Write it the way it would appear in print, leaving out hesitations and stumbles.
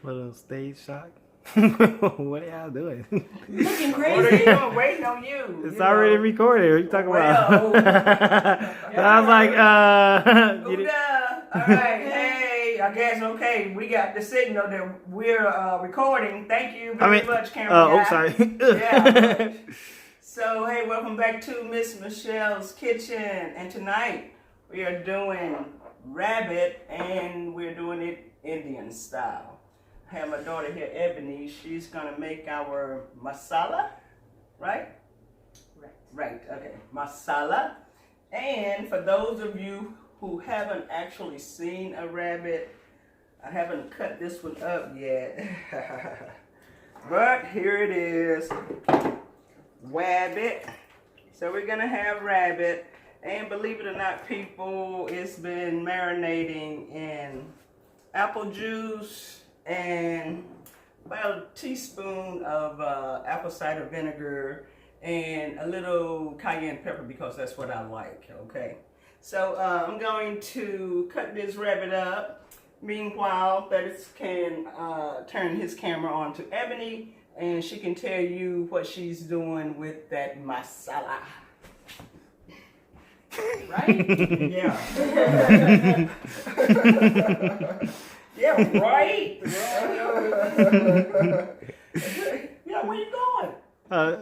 Little stage shock. What are y'all doing? Looking What are crazy. you doing? Waiting on you. It's you already know. recorded. What are you talking Well, about? So I was like, you Who did- does? All right. Hey, I guess okay. We got the signal that we're recording. Thank you very much, camera guy. oh, sorry. Yeah. So hey, welcome back to Miss Michelle's Kitchen, and tonight we are doing rabbit, and we're doing it Indian style. I have my daughter here, Ebony. She's gonna make our masala, right? Right, okay. Masala. And for those of you who haven't actually seen a rabbit, I haven't cut this one up yet. But here it is. Rabbit. So we're gonna have rabbit. And believe it or not, people, it's been marinating in apple juice and about a teaspoon of apple cider vinegar and a little cayenne pepper because that's what I like, okay? So I'm going to cut this rabbit up. Meanwhile, Thaddeus can turn his camera on to Ebony and she can tell you what she's doing with that masala. Right? Yeah. Yeah, right? Yeah, where you going?